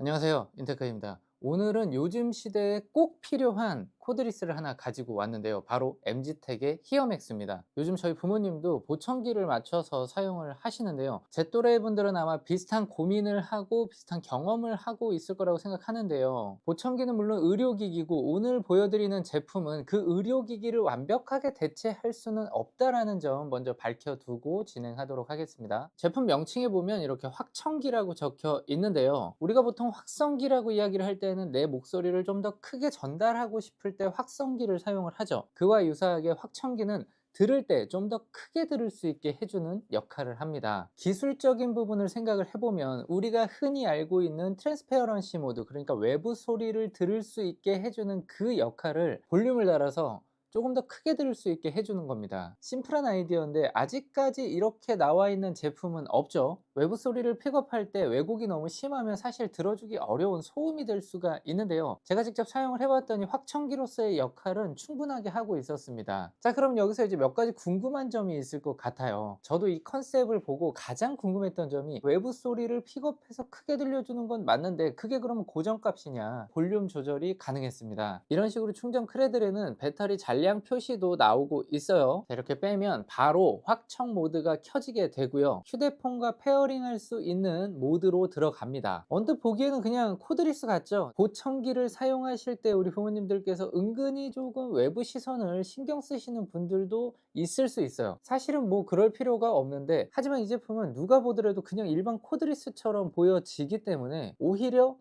안녕하세요, 인테크입니다. 오늘은 요즘 시대에 꼭 필요한 코드리스를 하나 가지고 왔는데요, 바로 MG텍의 히어맥스입니다. 요즘 저희 부모님도 보청기를 맞춰서 사용을 하시는데요, 제 또래 분들은 아마 비슷한 고민을 하고 비슷한 경험을 하고 있을 거라고 생각하는데요, 보청기는 물론 의료기기고 오늘 보여드리는 제품은 그 의료기기를 완벽하게 대체할 수는 없다라는 점 먼저 밝혀두고 진행하도록 하겠습니다. 제품 명칭에 보면 이렇게 확청기라고 적혀 있는데요, 우리가 보통 확성기라고 이야기를 할 때는 내 목소리를 좀 더 크게 전달하고 싶을 때 확성기를 사용을 하죠. 그와 유사하게 확청기는 들을 때 좀 더 크게 들을 수 있게 해주는 역할을 합니다. 기술적인 부분을 생각을 해보면 우리가 흔히 알고 있는 트랜스페어런시 모드, 그러니까 외부 소리를 들을 수 있게 해주는 그 역할을 볼륨을 달아서 조금 더 크게 들을 수 있게 해주는 겁니다. 심플한 아이디어인데 아직까지 이렇게 나와 있는 제품은 없죠. 외부 소리를 픽업할 때 왜곡이 너무 심하면 사실 들어주기 어려운 소음이 될 수가 있는데요, 제가 직접 사용을 해봤더니 확청기로서의 역할은 충분하게 하고 있었습니다. 자, 그럼 여기서 이제 몇 가지 궁금한 점이 있을 것 같아요. 저도 이 컨셉을 보고 가장 궁금했던 점이, 외부 소리를 픽업해서 크게 들려주는 건 맞는데 그게 그러면 고정값이냐, 볼륨 조절이 가능했습니다. 이런 식으로 충전 크레들에는 배터리 잔량 표시도 나오고 있어요. 자, 이렇게 빼면 바로 확청 모드가 켜지게 되고요, 휴대폰과 페어링할 수 있는 모드로 들어갑니다. 언뜻 보기에는 그냥 코드리스 같죠? 보청기를 사용하실 때 우리 부모님들께서 은근히 조금 외부 시선을 신경 쓰시는 분들도 있을 수 있어요. 사실은 뭐 그럴 필요가 없는데, 하지만 이 제품은 누가 보더라도 그냥 일반 코드리스처럼 보여지기 때문에 오히려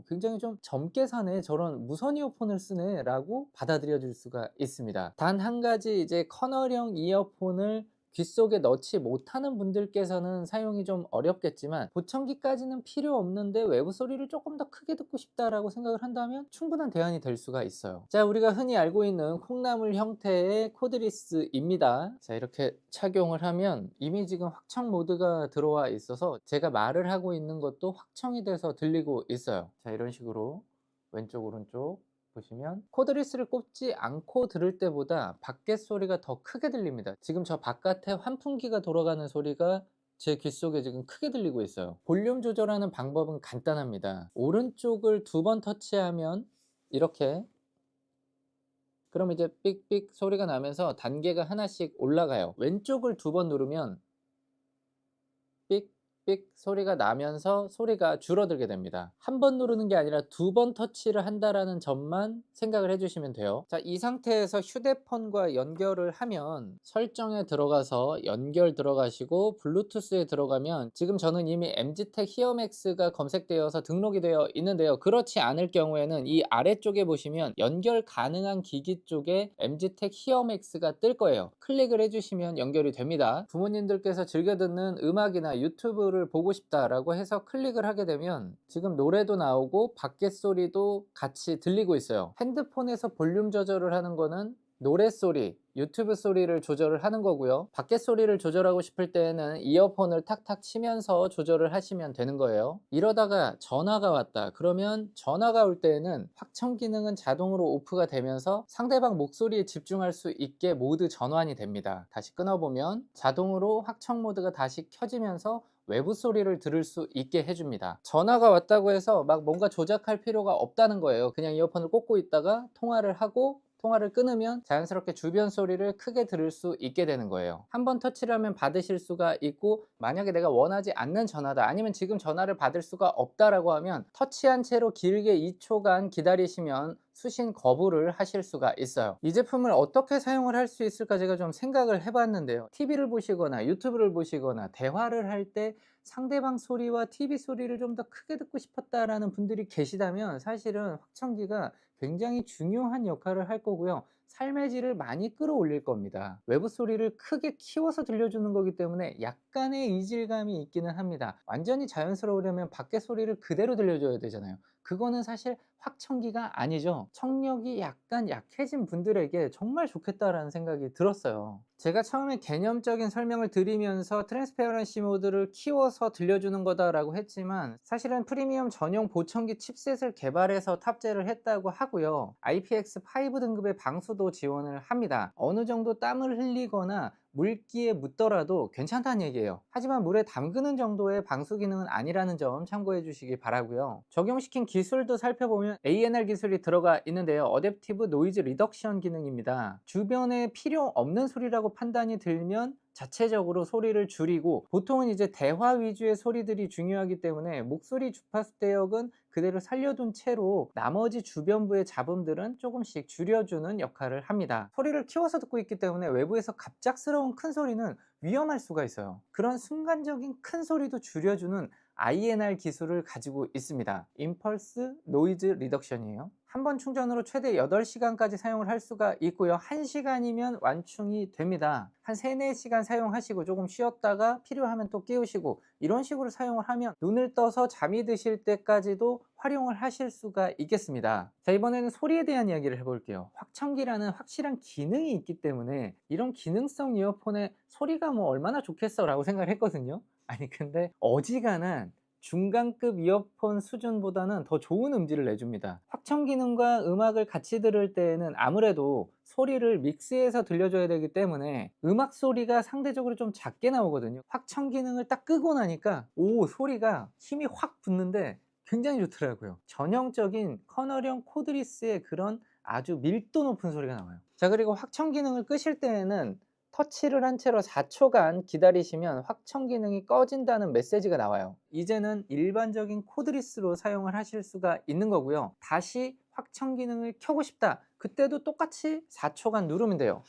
굉장히 좀 젊게 사네, 저런 무선 이어폰을 쓰네 라고 받아들여질 수가 있습니다. 단 한 가지, 이제 커널형 이어폰을 귓속에 넣지 못하는 분들께서는 사용이 좀 어렵겠지만, 보청기까지는 필요 없는데 외부 소리를 조금 더 크게 듣고 싶다라고 생각을 한다면 충분한 대안이 될 수가 있어요. 자, 우리가 흔히 알고 있는 콩나물 형태의 코드리스입니다. 자, 이렇게 착용을 하면 이미 지금 확청 모드가 들어와 있어서 제가 말을 하고 있는 것도 확청이 돼서 들리고 있어요. 자, 이런 식으로 왼쪽 오른쪽 보시면 코드리스를 꼽지 않고 들을 때보다 밖에 소리가 더 크게 들립니다. 지금 저 바깥에 환풍기가 돌아가는 소리가 제 귓속에 지금 크게 들리고 있어요. 볼륨 조절하는 방법은 간단합니다. 오른쪽을 두 번 터치하면 이렇게, 그럼 이제 삑삑 소리가 나면서 단계가 하나씩 올라가요. 왼쪽을 두 번 누르면 삑삑 소리가 나면서 소리가 줄어들게 됩니다. 한 번 누르는 게 아니라 두 번 터치를 한다라는 점만 생각을 해주시면 돼요. 자, 이 상태에서 휴대폰과 연결을 하면 설정에 들어가서 연결 들어가시고 블루투스에 들어가면, 지금 저는 이미 MG텍 히어맥스가 검색되어서 등록이 되어 있는데요, 그렇지 않을 경우에는 이 아래쪽에 보시면 연결 가능한 기기 쪽에 MG텍 히어맥스가 뜰 거예요. 클릭을 해주시면 연결이 됩니다. 부모님들께서 즐겨 듣는 음악이나 유튜브를 보고 싶다라고 해서 클릭을 하게 되면 지금 노래도 나오고 밖에 소리도 같이 들리고 있어요. 핸드폰에서 볼륨 조절을 하는 거는 노래 소리, 유튜브 소리를 조절을 하는 거고요, 밖에 소리를 조절하고 싶을 때에는 이어폰을 탁탁 치면서 조절을 하시면 되는 거예요. 이러다가 전화가 왔다 그러면, 전화가 올 때에는 확청 기능은 자동으로 오프가 되면서 상대방 목소리에 집중할 수 있게 모드 전환이 됩니다. 다시 끊어보면 자동으로 확청 모드가 다시 켜지면서 외부 소리를 들을 수 있게 해줍니다. 전화가 왔다고 해서 막 뭔가 조작할 필요가 없다는 거예요. 그냥 이어폰을 꽂고 있다가 통화를 하고, 통화를 끊으면 자연스럽게 주변 소리를 크게 들을 수 있게 되는 거예요. 한번 터치를 하면 받으실 수가 있고, 만약에 내가 원하지 않는 전화다, 아니면 지금 전화를 받을 수가 없다라고 하면 터치한 채로 길게 2초간 기다리시면 수신 거부를 하실 수가 있어요. 이 제품을 어떻게 사용을 할 수 있을까 제가 좀 생각을 해봤는데요, TV를 보시거나 유튜브를 보시거나 대화를 할 때 상대방 소리와 TV 소리를 좀 더 크게 듣고 싶었다라는 분들이 계시다면, 사실은 확청기가 굉장히 중요한 역할을 할 거고요, 삶의 질을 많이 끌어올릴 겁니다. 외부 소리를 크게 키워서 들려주는 거기 때문에 약간의 이질감이 있기는 합니다. 완전히 자연스러우려면 밖에 소리를 그대로 들려줘야 되잖아요. 그거는 사실 확청기가 아니죠. 청력이 약간 약해진 분들에게 정말 좋겠다라는 생각이 들었어요. 제가 처음에 개념적인 설명을 드리면서 트랜스페어런시 모드를 키워서 들려주는 거다라고 했지만, 사실은 프리미엄 전용 보청기 칩셋을 개발해서 탑재를 했다고 하고요, IPX5 등급의 방수도 지원을 합니다. 어느 정도 땀을 흘리거나 물기에 묻더라도 괜찮다는 얘기예요. 하지만 물에 담그는 정도의 방수 기능은 아니라는 점 참고해 주시기 바라고요. 적용시킨 기술도 살펴보면 ANR 기술이 들어가 있는데요. 어댑티브 노이즈 리덕션 기능입니다. 주변에 필요 없는 소리라고 판단이 들면 자체적으로 소리를 줄이고, 보통은 이제 대화 위주의 소리들이 중요하기 때문에 목소리 주파수 대역은 그대로 살려둔 채로 나머지 주변부의 잡음들은 조금씩 줄여주는 역할을 합니다. 소리를 키워서 듣고 있기 때문에 외부에서 갑작스러운 큰 소리는 위험할 수가 있어요. 그런 순간적인 큰 소리도 줄여주는 INR 기술을 가지고 있습니다. 임펄스 노이즈 리덕션이에요. 한 번 충전으로 최대 8시간까지 사용을 할 수가 있고요. 1시간이면 완충이 됩니다. 한 3, 4시간 사용하시고 조금 쉬었다가 필요하면 또 끼우시고, 이런 식으로 사용을 하면 눈을 떠서 잠이 드실 때까지도 활용을 하실 수가 있겠습니다. 자, 이번에는 소리에 대한 이야기를 해볼게요. 확청기라는 확실한 기능이 있기 때문에 이런 기능성 이어폰에 소리가 뭐 얼마나 좋겠어 라고 생각을 했거든요. 아니 근데 어지간한 중간급 이어폰 수준보다는 더 좋은 음질을 내줍니다. 확청 기능과 음악을 같이 들을 때에는 아무래도 소리를 믹스해서 들려줘야 되기 때문에 음악 소리가 상대적으로 좀 작게 나오거든요. 확청 기능을 딱 끄고 나니까 소리가 힘이 확 붙는데 굉장히 좋더라고요. 전형적인 커널형 코드리스의 그런 아주 밀도 높은 소리가 나와요. 자, 그리고 확청 기능을 끄실 때에는 터치를 한 채로 4초간 기다리시면 확청 기능이 꺼진다는 메시지가 나와요. 이제는 일반적인 코드리스로 사용을 하실 수가 있는 거고요. 다시 확청 기능을 켜고 싶다, 그때도 똑같이 4초간 누르면 돼요.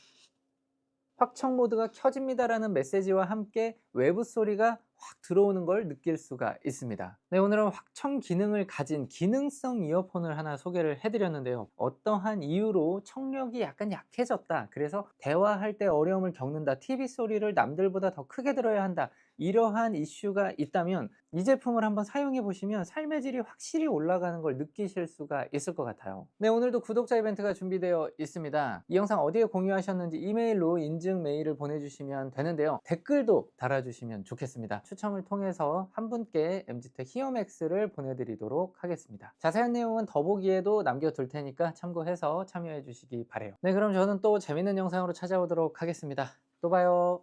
확청 모드가 켜집니다라는 메시지와 함께 외부 소리가 확 들어오는 걸 느낄 수가 있습니다. 네, 오늘은 확청 기능을 가진 기능성 이어폰을 하나 소개를 해드렸는데요. 어떠한 이유로 청력이 약간 약해졌다, 그래서 대화할 때 어려움을 겪는다, TV 소리를 남들보다 더 크게 들어야 한다, 이러한 이슈가 있다면 이 제품을 한번 사용해 보시면 삶의 질이 확실히 올라가는 걸 느끼실 수가 있을 것 같아요. 네, 오늘도 구독자 이벤트가 준비되어 있습니다. 이 영상 어디에 공유하셨는지 이메일로 인증 메일을 보내주시면 되는데요. 댓글도 달아주시면 좋겠습니다. 추첨을 통해서 한 분께 MGTEK 히어맥스를 보내드리도록 하겠습니다. 자세한 내용은 더보기에도 남겨둘 테니까 참고해서 참여해 주시기 바래요. 네, 그럼 저는 또 재밌는 영상으로 찾아오도록 하겠습니다. 또 봐요.